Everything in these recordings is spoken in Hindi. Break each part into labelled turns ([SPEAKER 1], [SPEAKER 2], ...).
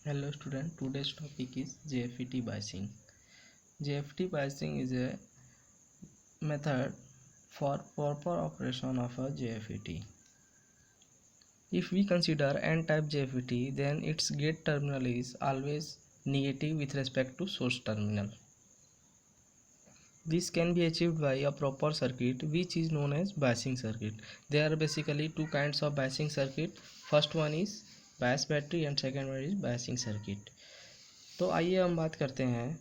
[SPEAKER 1] Hello student, today's topic is JFET biasing. JFET biasing is a method for proper operation of a JFET. If we consider n-type JFET, then its gate terminal is always negative with respect to source terminal. This can be achieved by a proper circuit which is known as biasing circuit. There are basically two kinds of biasing circuit. First one is bias battery and second one is biasing circuit. तो आइए हम बात करते हैं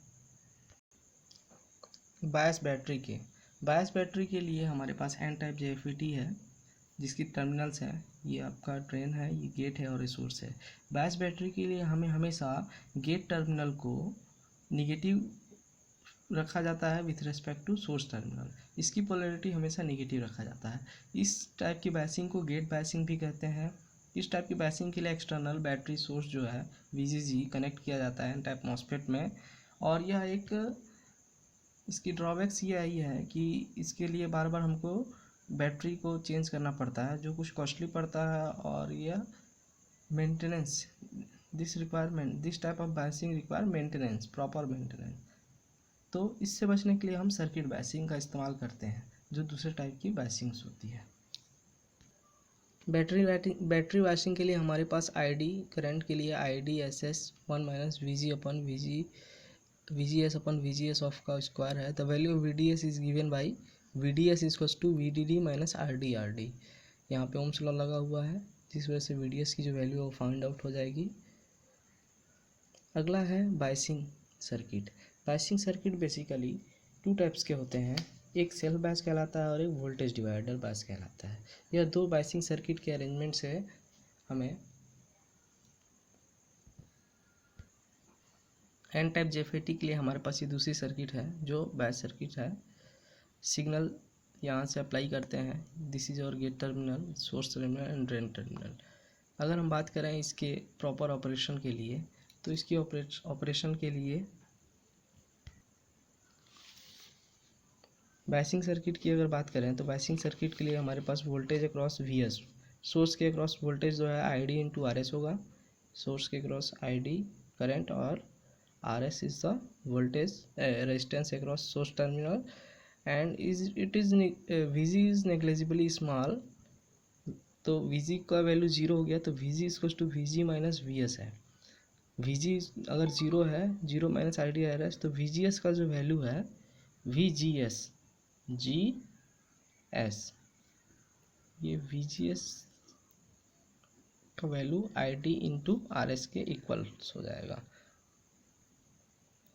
[SPEAKER 1] बायस बैटरी के लिए हमारे पास एन टाइप JFET है जिसकी टर्मिनल्स हैं, ये आपका ड्रेन है, ये गेट है और ये सोर्स है। बायस बैटरी के लिए हमें हमेशा गेट टर्मिनल को निगेटिव रखा जाता है with respect to source terminal. इसकी पोलैरिटी हमेशा निगेटिव रखा जाता है। इस टाइप की बायसिंग को गेट बायसिंग भी कहते हैं। इस टाइप की बायसिंग के लिए एक्सटर्नल बैटरी सोर्स जो है VGG कनेक्ट किया जाता है एन टाइप मॉसफेट में। और यह एक इसकी ड्रॉबैक्स ये आई है कि इसके लिए बार बार हमको बैटरी को चेंज करना पड़ता है जो कुछ कॉस्टली पड़ता है, और यह maintenance this type of biasing require maintenance, proper maintenance. तो इससे बचने के लिए हम सर्किट बायसिंग का इस्तेमाल करते हैं जो दूसरे टाइप की बायसिंग्स होती है। बैटरी बायसिंग के लिए हमारे पास ID करंट के लिए IDSS 1 minus VGS upon VGS off का स्क्वायर है। The value of VDS is given by VDS equals to VDD minus RD। यहाँ पे ओम्स लॉ लगा हुआ है जिस वजह से VDS की जो वैल्यू है वो फाइंड आउट हो जाएगी। अगला है biasing circuit. Biasing circuit basically two types के होते हैं, एक सेल्फ बायस कहलाता है और एक वोल्टेज डिवाइडर बायस कहलाता है। यह दो बायसिंग सर्किट के अरेंजमेंट से हमें एन टाइप JFET के लिए हमारे पास ये दूसरी सर्किट है जो बायस सर्किट है। सिग्नल यहाँ से अप्लाई करते हैं, दिस इज और gate terminal, source terminal and drain terminal. अगर हम बात करें इसके प्रॉपर ऑपरेशन के लिए, तो इसकी ऑपरेशन के लिए बायसिंग सर्किट की अगर बात करें तो बायसिंग सर्किट के लिए हमारे पास वोल्टेज अक्रॉस VS, सोर्स के अक्रॉस वोल्टेज जो है ID इंटू RS होगा, सोर्स के अक्रॉस ID करंट, और RS is the voltage resistance across source terminal, and VG is negligibly small. तो VG का वैल्यू जीरो हो गया तो VG equals to VG minus VS है। VG अगर जीरो है, जीरो माइनस ID RS, तो VGS का जो वैल्यू है VGS ये VGS का वैल्यू ID इंटू RS के इक्वल्स हो जाएगा।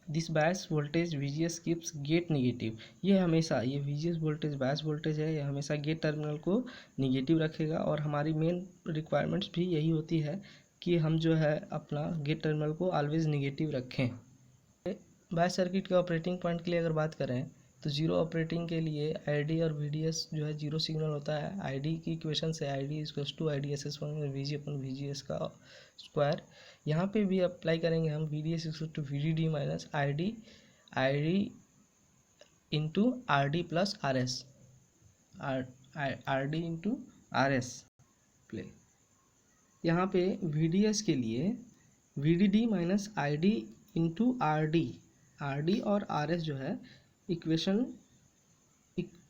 [SPEAKER 1] This bias voltage VGS keeps gate negative. ये VGS वोल्टेज बायस वोल्टेज है, यह हमेशा गेट टर्मिनल को निगेटिव रखेगा। और हमारी मेन रिक्वायरमेंट्स भी यही होती है कि हम जो है अपना गेट टर्मिनल को ऑलवेज निगेटिव रखें। बायस सर्किट के ऑपरेटिंग पॉइंट के लिए अगर बात करें तो जीरो ऑपरेटिंग के लिए ID और VDS जो है जीरो सिग्नल होता है। ID की इक्वेशन से ID equals to IDSS 1 VG upon VGS का स्क्वायर। यहाँ पे भी अप्लाई करेंगे हम VDS equals to VDD minus ID into RD plus RS, RD into RS play. यहाँ पे VDS के लिए VDD minus ID into RD और RS जो है इक्वेशन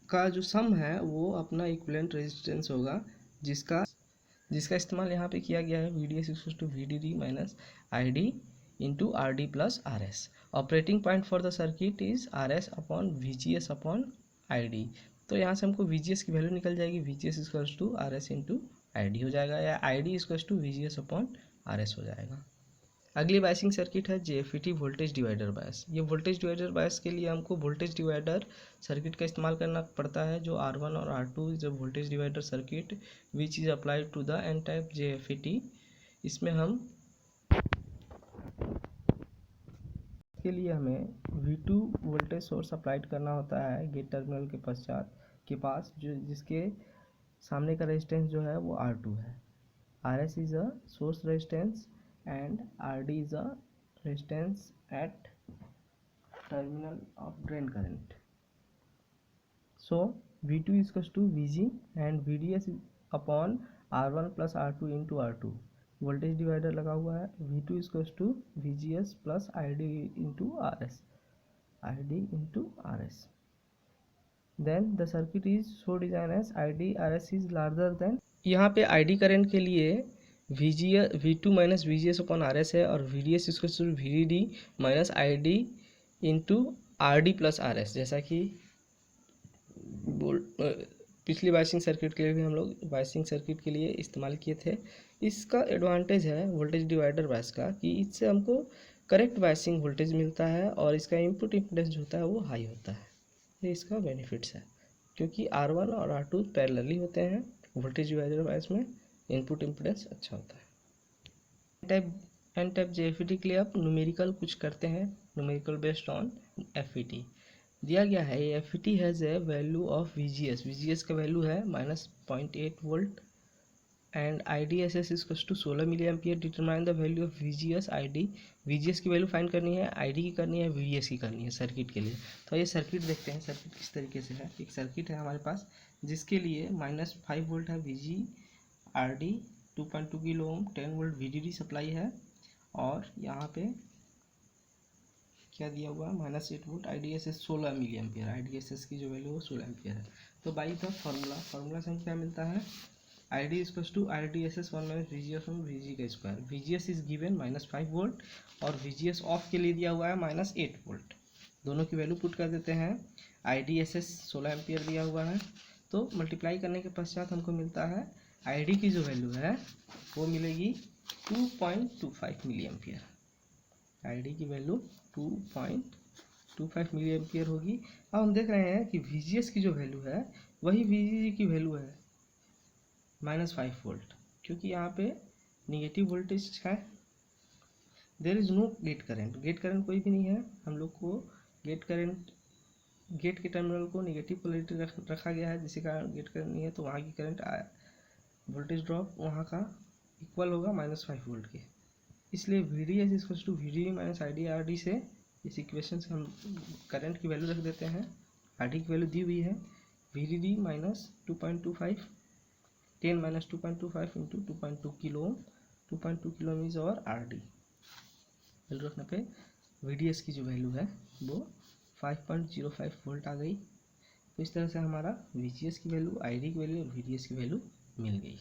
[SPEAKER 1] का जो सम है वो अपना इक्विवेलेंट रेजिस्टेंस होगा, जिसका इस्तेमाल यहाँ पे किया गया है। VDS equals to VDD minus ID into RD plus RS। Operating point for the circuit is RS upon VGS upon ID। तो यहाँ से हमको VGS की वैल्यू निकल जाएगी, VGS equals to RS into ID हो जाएगा, या ID equals to VGS upon RS हो जाएगा। अगली बायसिंग सर्किट है JFET वोल्टेज डिवाइडर बायस। ये वोल्टेज डिवाइडर बायस के लिए हमको वोल्टेज डिवाइडर सर्किट का इस्तेमाल करना पड़ता है जो R1 और R2 is a voltage divider circuit which is applied to the N type JFET। इसमें हम के लिए हमें V2 वोल्टेज सोर्स अप्लाइड करना होता है गेट टर्मिनल के पास जो जिसके सामने का रेजिस्टेंस जो है वो R2 है। RS is a source resistance and RD is a resistance at terminal of drain current. So V2 is equals to VG and VDS upon R1 plus R2 into R2. Voltage divider लगा हुआ है, V2 equals to VGS plus ID into RS, ID into RS। Then the circuit is so design as ID RS is larger than, यहाँ पे ID करंट के लिए V2 minus VGS upon RS है और VDS equals to VDD minus ID into RD plus RS, जैसा कि पिछली बायसिंग सर्किट के लिए भी हम लोग बायसिंग सर्किट के लिए इस्तेमाल किए थे। इसका एडवांटेज है वोल्टेज डिवाइडर बायस का कि इससे हमको करेक्ट बायसिंग वोल्टेज मिलता है और इसका इनपुट इम्पीडेंस जो होता है वो हाई होता है। ये इसका बेनिफिट्स है, क्योंकि R1 और R2 पैरेलली होते हैं। वोल्टेज डिवाइडर बायस में इनपुट इम्पीडेंस अच्छा होता है। एन टाइप JFET के लिए आप न्यूमेरिकल कुछ करते हैं, न्यूमेरिकल बेस्ड ऑन FET दिया गया है। ये FET has a value of VGS का वैल्यू है -0.8 volt and IDSS equals to 16 milli ampere. Determine the value of VGS ID, VGS की वैल्यू फाइंड करनी है, ID की करनी है, VDS की करनी है सर्किट के लिए। तो ये सर्किट देखते हैं, सर्किट किस तरीके से है। एक सर्किट है हमारे पास जिसके लिए -5 वोल्ट है VG, RD 2.2 kilo ohm, 10 volt VDD supply है और यहाँ पे क्या दिया हुआ है -8 volt, IDSS 16 milli ampere. IDSS की जो वैल्यू है 16 एम्पियर है। तो बाई द फार्मूला से हमको क्या मिलता है, ID equals to IDSS 1 minus VGS on VG का square. VGS is given -5 volt और VGS ऑफ के लिए दिया हुआ है -8 वोल्ट। दोनों की वैल्यू पुट कर देते हैं। IDSS 16 एम्पियर दिया हुआ है, तो मल्टीप्लाई करने के पश्चात हमको मिलता है ID की जो वैल्यू है वो मिलेगी 2.25 मिली एम्पियर। ID की वैल्यू 2.25 मिली एम्पियर होगी। अब हम देख रहे हैं कि VGS की जो वैल्यू है वही VGG की वैल्यू है -5 वोल्ट, क्योंकि यहाँ पे निगेटिव वोल्टेज है। There is no gate current, gate current कोई भी नहीं है। हम लोग को गेट करंट, गेट के टर्मिनल को निगेटिव पोलैरिटी रखा गया है, जिसके कारण गेट करंट नहीं है, तो वहाँ की करंट वोल्टेज ड्रॉप वहाँ का इक्वल होगा -5 वोल्ट के। इसलिए VDS equals to VDD minus ID RD से इस इक्वेशन से हम करंट की वैल्यू रख देते हैं। RD की वैल्यू दी हुई है VDD minus 2.25, 10 minus 2.25 into 2.2 kilo Om, 2.2 kilo Om is और RD वैल्यू रखने पे VDS की जो वैल्यू है वो 5.05 वोल्ट आ गई। तो इस तरह से हमारा VGS की वैल्यू, ID की वैल्यू और VDS की वैल्यू मिल गई।